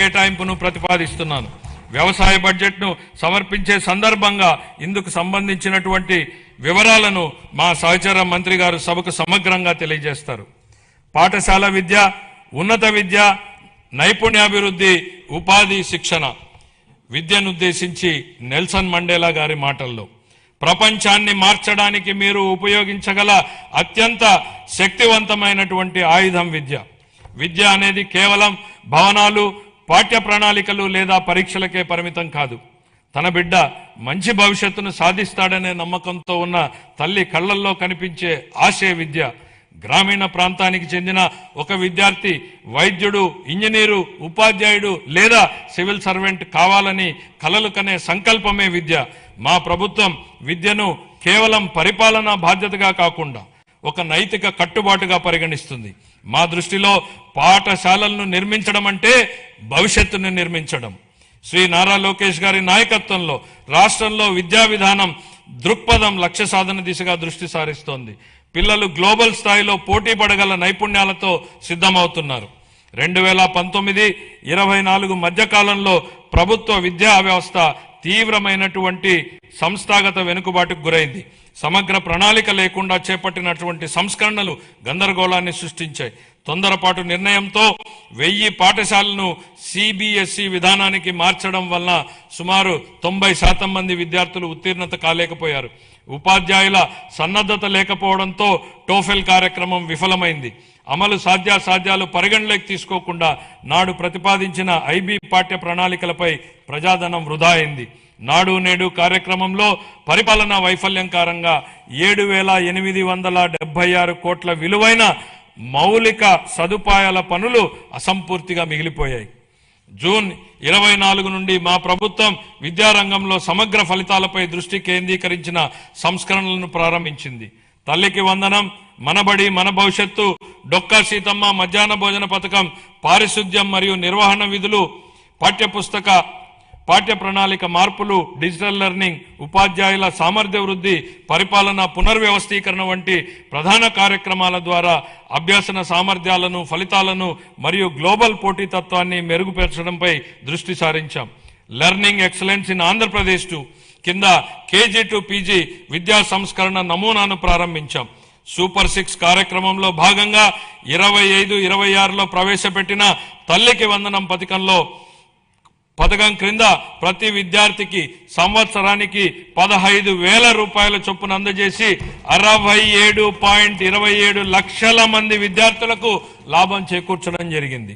కేటాయింపును ప్రతిపాదిస్తున్నాను. వ్యవసాయ బడ్జెట్ను సమర్పించే సందర్భంగా ఇందుకు సంబంధించినటువంటి వివరాలను మా సహచర మంత్రి గారు సభకు సమగ్రంగా తెలియజేస్తారు. పాఠశాల విద్య, ఉన్నత విద్య, నైపుణ్యాభివృద్ధి, ఉపాధి, శిక్షణ విద్యనుద్దేశించి నెల్సన్ మండేలా గారి మాటల్లో, ప్రపంచాన్ని మార్చడానికి మీరు ఉపయోగించగల అత్యంత శక్తివంతమైనటువంటి ఆయుధం విద్య. విద్య అనేది కేవలం భవనాలు, పాఠ్య ప్రణాళికలు లేదా పరీక్షలకే పరిమితం కాదు. తన బిడ్డ మంచి భవిష్యత్తును సాధిస్తాడనే నమ్మకంతో ఉన్న తల్లి కళ్లల్లో కనిపించే ఆశే విద్య. గ్రామీణ ప్రాంతానికి చెందిన ఒక విద్యార్థి వైద్యుడు, ఇంజనీరు, ఉపాధ్యాయుడు లేదా సివిల్ సర్వెంట్ కావాలని కలలు కనే సంకల్పమే విద్య. మా ప్రభుత్వం విద్యను కేవలం పరిపాలనా బాధ్యతగా కాకుండా ఒక నైతిక కట్టుబాటుగా పరిగణిస్తుంది. మా దృష్టిలో పాఠశాలలను నిర్మించడం అంటే భవిష్యత్తును నిర్మించడం. శ్రీ నారా లోకేష్ గారి నాయకత్వంలో రాష్ట్రంలో విద్యా విధానం దృక్పథం లక్ష్య సాధన దిశగా దృష్టి సారిస్తోంది. పిల్లలు గ్లోబల్ స్థాయిలో పోటీ పడగల నైపుణ్యాలతో సిద్ధమవుతున్నారు. 2019-24 మధ్యకాలంలో ప్రభుత్వ విద్యా వ్యవస్థ తీవ్రమైనటువంటి సంస్థాగత వెనుకబాటుకు గురైంది. సమగ్ర ప్రణాళిక లేకుండా చేపట్టినటువంటి సంస్కరణలు గందరగోళాన్ని సృష్టించాయి. తొందరపాటు నిర్ణయంతో 1000 పాఠశాలను సిబిఎస్ఈ విధానానికి మార్చడం వల్ల సుమారు 90% మంది విద్యార్థులు ఉత్తీర్ణత కాలేకపోయారు. ఉపాధ్యాయుల సన్నద్ధత లేకపోవడంతో టోఫెల్ కార్యక్రమం విఫలమైంది. అమలు సాధ్యాసాధ్యాలు పరిగణలోకి తీసుకోకుండా నాడు ప్రతిపాదించిన ఐబీ పాఠ్య ప్రణాళికలపై ప్రజాధనం వృధా అయింది. నాడు నేడు కార్యక్రమంలో పరిపాలనా వైఫల్యం కారణంగా 7,876 కోట్ల విలువైన మౌలిక సదుపాయాల పనులు అసంపూర్తిగా మిగిలిపోయాయి. జూన్ 24 నుండి మా ప్రభుత్వం విద్యారంగంలో సమగ్ర ఫలితాలపై దృష్టి కేంద్రీకరించిన సంస్కరణలను ప్రారంభించింది. తల్లికి వందనం, మనబడి మన భవిష్యత్తు, డొక్కా సీతమ్మ మధ్యాహ్న భోజన పథకం, పారిశుద్ధ్యం మరియు నిర్వహణ విధులు, పాఠ్య ప్రణాళిక మార్పులు, డిజిటల్ లెర్నింగ్, ఉపాధ్యాయుల సామర్థ్య వృద్ధి, పరిపాలన పునర్వ్యవస్థీకరణ వంటి ప్రధాన కార్యక్రమాల ద్వారా అభ్యసన సామర్థ్యాలను, ఫలితాలను మరియు గ్లోబల్ పోటీతత్వాన్ని మెరుగుపరచడంపై దృష్టి సారించాం. లెర్నింగ్ ఎక్సలెన్స్ ఇన్ ఆంధ్రప్రదేశ్ కింద కేజీ టు పీజీ విద్యా సంస్కరణ నమూనాను ప్రారంభించాం. సూపర్ 6 కార్యక్రమంలో భాగంగా 25-26లో ప్రవేశపెట్టిన తల్లికి వందనం పథకం క్రింద ప్రతి విద్యార్థికి సంవత్సరానికి 15,000 రూపాయల చొప్పున అందజేసి 67.27 లక్షల మంది విద్యార్థులకు లాభం చేకూర్చడం జరిగింది.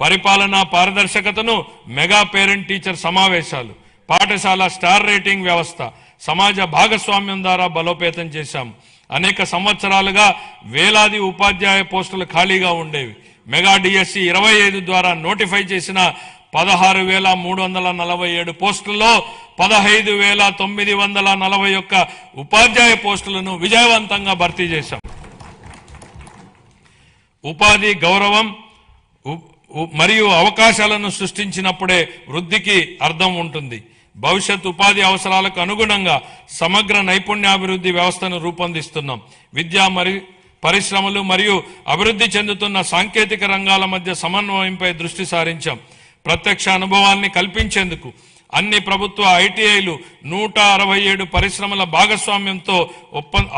పరిపాలనా పారదర్శకతను, మెగా పేరెంట్ టీచర్ సమావేశాలు, పాఠశాల స్టార్ రేటింగ్ వ్యవస్థ, సమాజ భాగస్వామ్యం ద్వారా బలోపేతం చేశాం. అనేక సంవత్సరాలుగా వేలాది ఉపాధ్యాయ పోస్టులు ఖాళీగా ఉండేవి. మెగా డిఎస్సి 25 ద్వారా నోటిఫై చేసిన 16,347 పోస్టుల్లో 15,941 ఉపాధ్యాయ పోస్టులను విజయవంతంగా భర్తీ చేశాం. ఉపాధి గౌరవం మరియు అవకాశాలను సృష్టించినప్పుడే వృద్ధికి అర్థం ఉంటుంది. భవిష్యత్ ఉపాధి అవసరాలకు అనుగుణంగా సమగ్ర నైపుణ్యాభివృద్ధి వ్యవస్థను రూపొందిస్తున్నాం. విద్య మరియు పరిశ్రమలు మరియు అభివృద్ధి చెందుతున్న సాంకేతిక రంగాల మధ్య సమన్వయంపై దృష్టి సారించాం. ప్రత్యక్ష అనుభవాల్ని కల్పించేందుకు అన్ని ప్రభుత్వ ఐటీఐలు 167 పరిశ్రమల భాగస్వామ్యంతో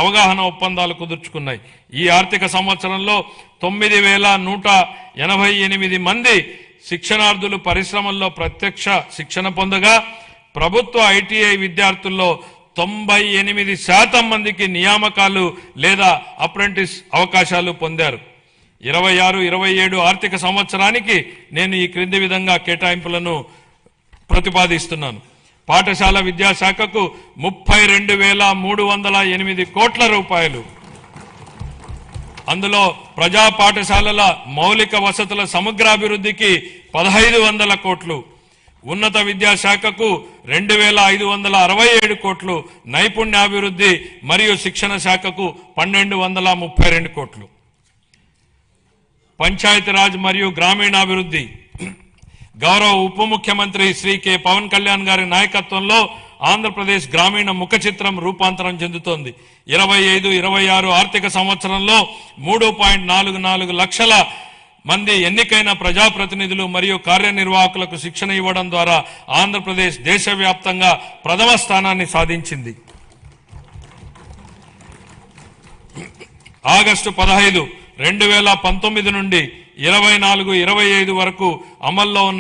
అవగాహన ఒప్పందాలు కుదుర్చుకున్నాయి. ఈ ఆర్థిక సంవత్సరంలో 9,188 మంది శిక్షణార్థులు పరిశ్రమల్లో ప్రత్యక్ష శిక్షణ పొందగా ప్రభుత్వ ఐటీఐ విద్యార్థుల్లో 98% మందికి నియామకాలు లేదా అప్రెంటిస్ అవకాశాలు పొందారు. 26-27 ఆర్థిక సంవత్సరానికి నేను ఈ క్రింది విధంగా కేటాయింపులను ప్రతిపాదిస్తున్నాను. పాఠశాల విద్యాశాఖకు 32,308 కోట్ల రూపాయలు, అందులో ప్రజా పాఠశాలల మౌలిక వసతుల సమగ్రాభివృద్ధికి 1,500 కోట్లు, ఉన్నత విద్యాశాఖకు 2,567 కోట్లు, నైపుణ్యాభివృద్ధి మరియు శిక్షణ శాఖకు 1,232 కోట్లు. పంచాయతీరాజ్ మరియు గ్రామీణాభివృద్ధి గౌరవ ఉప ముఖ్యమంత్రి శ్రీ కె పవన్ కళ్యాణ్ గారి నాయకత్వంలో ఆంధ్రప్రదేశ్ గ్రామీణ ముఖ చిత్రం రూపాంతరం చెందుతోంది. 25-26 ఆర్థిక సంవత్సరంలో 3.44 లక్షల మంది ఎన్నికైన ప్రజాప్రతినిధులు మరియు కార్యనిర్వాహకులకు శిక్షణ ఇవ్వడం ద్వారా ఆంధ్రప్రదేశ్ దేశవ్యాప్తంగా ప్రథమ స్థానాన్ని సాధించింది. ఆగస్టు 15, 2019 నుండి 24, 25 వరకు అమల్లో ఉన్న